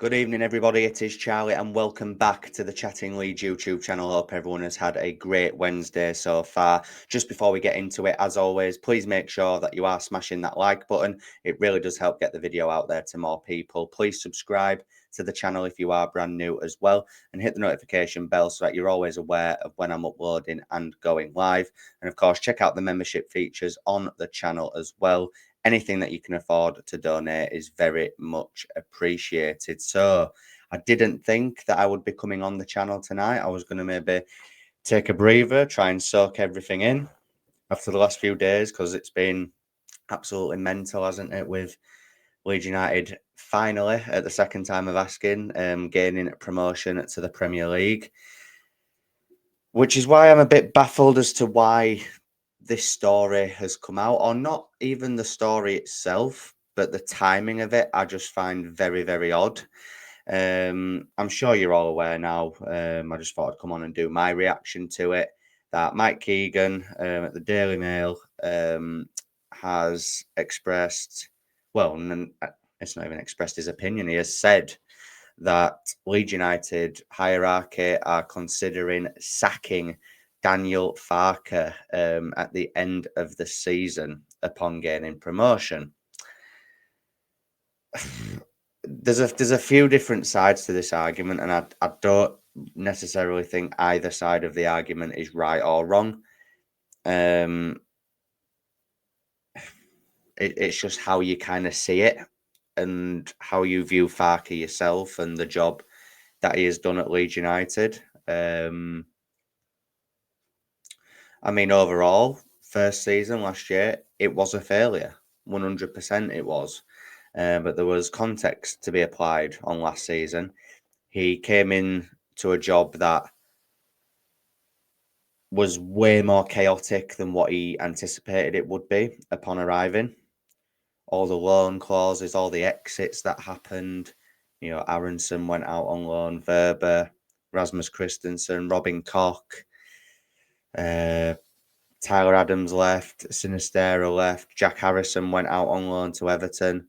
Good evening, everybody. It is Charlie, and welcome back to the Chatting Leeds YouTube channel. Hope everyone has had a great Wednesday so far. Just before we get into it, as always, please make sure that you are smashing that like button. It really does help get the video out there to more people. Please subscribe to the channel if you are brand new as well, and hit the notification bell so that you're always aware of when I'm uploading and going live. And of course, check out the membership features on the channel as well. Anything that you can afford to donate is very much appreciated. So I didn't think that I would be coming on the channel tonight. I was going to maybe take a breather, try and soak everything in after the last few days, because it's been absolutely mental, hasn't it, with Leeds United finally, at the second time of asking, gaining promotion to the Premier League. Which is why I'm a bit baffled as to why this story has come out, or not even the story itself, but the timing of it, I just find very, very odd. I'm sure you're all aware now. I just thought I'd come on and do my reaction to it. That Mike Keegan at the Daily Mail has expressed, well, it's not even expressed his opinion. He has said that Leeds United hierarchy are considering sacking Daniel Farke at the end of the season upon gaining promotion. There's a few different sides to this argument, and I don't necessarily think either side of the argument is right or wrong. It's just how you kind of see it and how you view Farke yourself and the job that he has done at Leeds United. I mean, overall, first season last year, it was a failure. 100% it was. But there was context to be applied on last season. He came in to a job that was way more chaotic than what he anticipated it would be upon arriving. All the loan clauses, all the exits that happened. You know, Aronson went out on loan, Verber, Rasmus Christensen, Robin Koch, Tyler Adams left, Sinistero left, Jack Harrison went out on loan to Everton.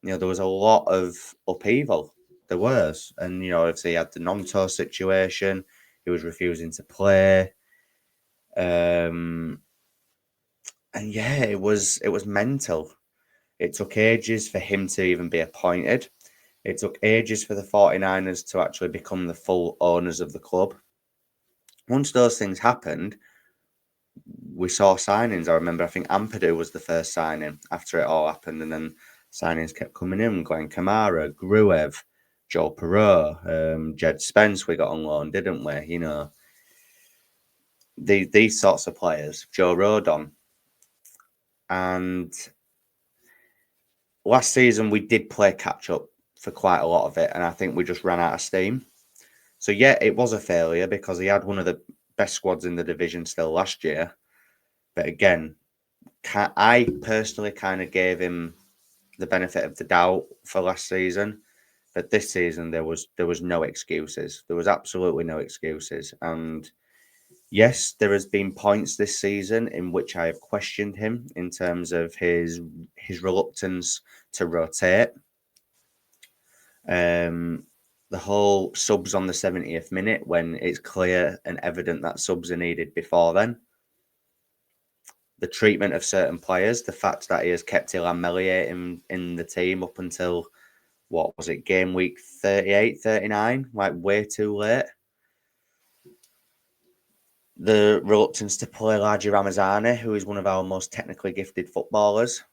You know, there was a lot of upheaval. There was. And, you know, obviously he had the Nonto situation. He was refusing to play. And yeah, it was mental. It took ages for him to even be appointed. It took ages for the 49ers to actually become the full owners of the club. Once those things happened, we saw signings. I remember, I think Ampadu was the first signing after it all happened, and then signings kept coming in. Glenn Kamara, Gruev, Joe Perreault, Jed Spence, we got on loan, didn't we? You know, these sorts of players, Joe Rodon. And last season, we did play catch-up for quite a lot of it, and I think we just ran out of steam. So, yeah, it was a failure because he had one of the best squads in the division still last year. But again, I personally kind of gave him the benefit of the doubt for last season. But this season, there was no excuses. There was absolutely no excuses. And yes, there has been points this season in which I have questioned him in terms of his reluctance to rotate. The whole subs on the 70th minute, when it's clear and evident that subs are needed before then. The treatment of certain players, the fact that he has kept Illan Meslier in the team up until, what was it, game week 38, 39, like way too late. The reluctance to play Largi Ramazani, who is one of our most technically gifted footballers,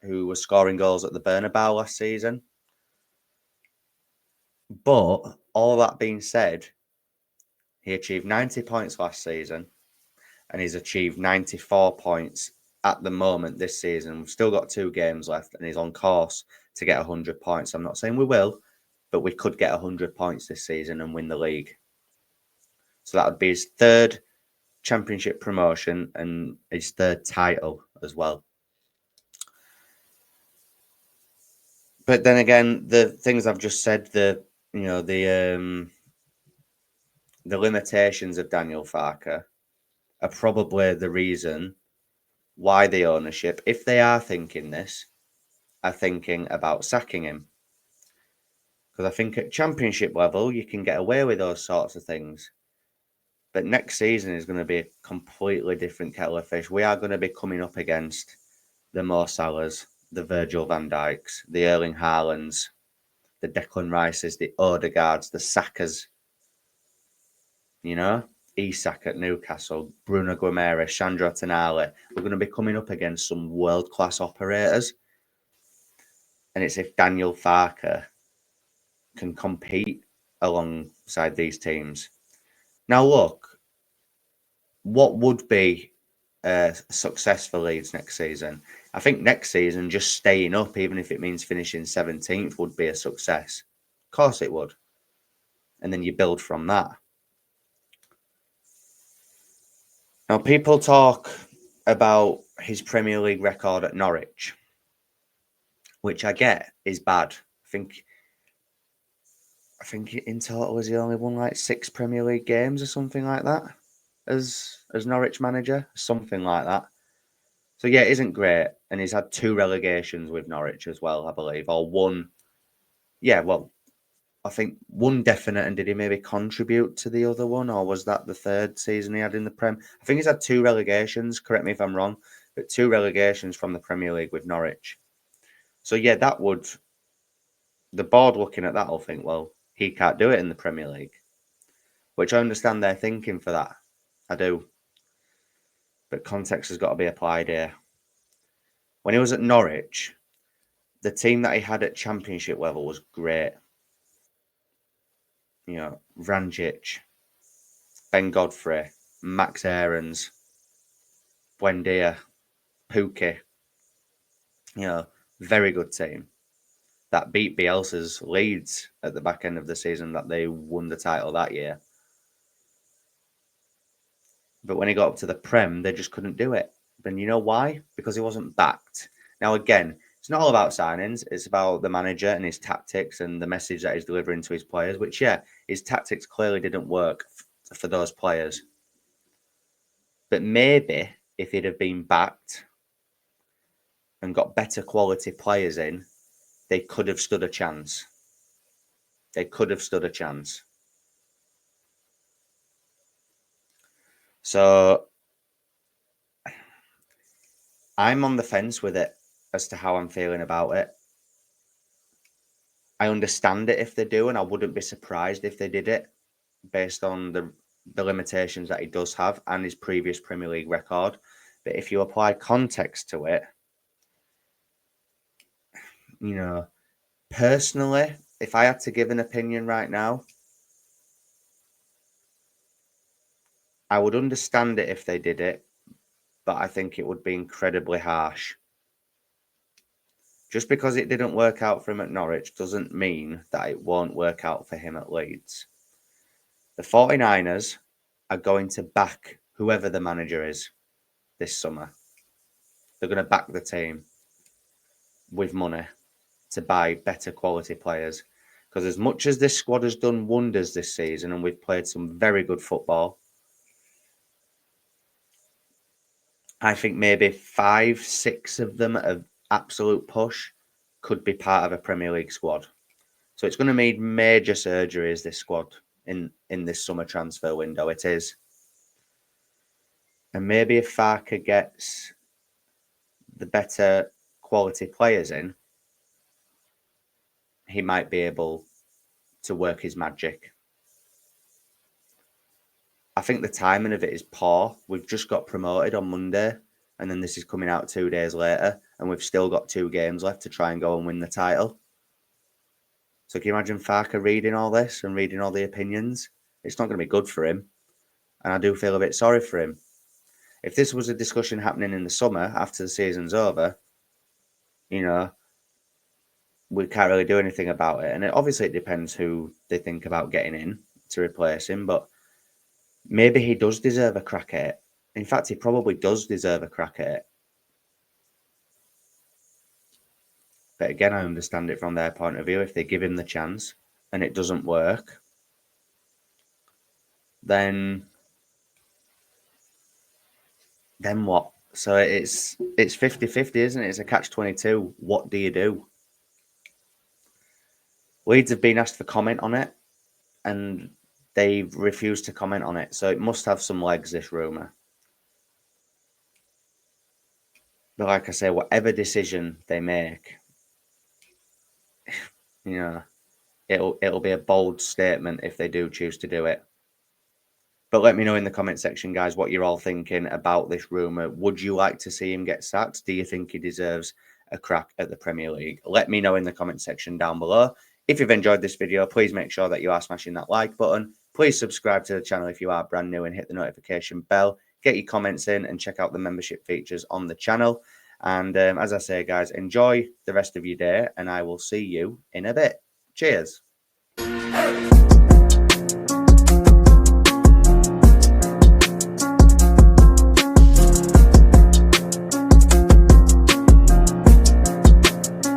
who was scoring goals at the Bernabeu last season. But all that being said, he achieved 90 points last season, and he's achieved 94 points at the moment this season. We've still got 2 games left, and he's on course to get 100 points. I'm not saying we will, but we could get 100 points this season and win the league. So that would be his 3rd championship promotion and his 3rd title as well. But then again, the things I've just said, the limitations of Daniel Farke are probably the reason why the ownership, if they are thinking this, are thinking about sacking him. Because I think at championship level, you can get away with those sorts of things. But next season is going to be a completely different kettle of fish. We are going to be coming up against the Mo Salahs, the Virgil van Dijks, the Erling Haalands, the Declan Rices, the Odegaards, the Sakas. You know, Isak at Newcastle, Bruno Guimaraes, Sandro Tonali. We're going to be coming up against some world-class operators. And it's if Daniel Farke can compete alongside these teams. Now, look, what would be a success for Leeds next season? I think next season, just staying up, even if it means finishing 17th, would be a success. Of course it would. And then you build from that. Now, people talk about his Premier League record at Norwich, which I get is bad. I think in total has he only won like 6 Premier League games or something like that as Norwich manager, something like that. So yeah, it isn't great, and he's had 2 relegations with Norwich as well, I believe, or one. Yeah, well, I think one definite, and did he maybe contribute to the other one, or was that the 3rd season he had in the Prem? I think he's had 2 relegations, correct me if I'm wrong, but 2 relegations from the Premier League with Norwich. So yeah, that would, the board looking at that will think, well, he can't do it in the Premier League, which I understand their thinking for that. I do. But context has got to be applied here. When he was at Norwich, the team that he had at championship level was great. You know, Vrancic, Ben Godfrey, Max Aarons, Buendia, Pukki. You know, very good team. That beat Bielsa's Leeds at the back end of the season that they won the title that year. But when he got up to the Prem, they just couldn't do it. And you know why? Because he wasn't backed. Now, again, it's not all about signings. It's about the manager and his tactics and the message that he's delivering to his players, which, yeah, his tactics clearly didn't work for those players. But maybe if he'd have been backed and got better quality players in, they could have stood a chance. They could have stood a chance. So I'm on the fence with it as to how I'm feeling about it. I understand it if they do, and I wouldn't be surprised if they did it based on the limitations that he does have and his previous Premier League record. But if you apply context to it, you know, personally, if I had to give an opinion right now, I would understand it if they did it, but I think it would be incredibly harsh. Just because it didn't work out for him at Norwich doesn't mean that it won't work out for him at Leeds. The 49ers are going to back whoever the manager is this summer. They're going to back the team with money to buy better quality players. Because as much as this squad has done wonders this season and we've played some very good football, I think maybe 5, 6 of them at an absolute push could be part of a Premier League squad. So it's going to need major surgeries, this squad, in this summer transfer window. It is. And maybe if Farke gets the better quality players in, he might be able to work his magic. I think the timing of it is poor. We've just got promoted on Monday, and then this is coming out 2 days later, and we've still got 2 games left to try and go and win the title. So can you imagine Farke reading all this and reading all the opinions? It's not going to be good for him. And I do feel a bit sorry for him. If this was a discussion happening in the summer after the season's over, you know, we can't really do anything about it. And obviously it depends who they think about getting in to replace him, but maybe he does deserve a crack at it. In fact, he probably does deserve a crack at it. But again, I understand it from their point of view. If they give him the chance and it doesn't work, then what? So it's 50-50, isn't it? It's a catch-22. What do you do? Leeds have been asked for comment on it, and they've refused to comment on it. So it must have some legs, this rumour. But like I say, whatever decision they make, you know, it'll be a bold statement if they do choose to do it. But let me know in the comment section, guys, what you're all thinking about this rumour. Would you like to see him get sacked? Do you think he deserves a crack at the Premier League? Let me know in the comment section down below. If you've enjoyed this video, please make sure that you are smashing that like button. Please subscribe to the channel if you are brand new and hit the notification bell. Get your comments in and check out the membership features on the channel. And as I say, guys, enjoy the rest of your day, and I will see you in a bit. Cheers.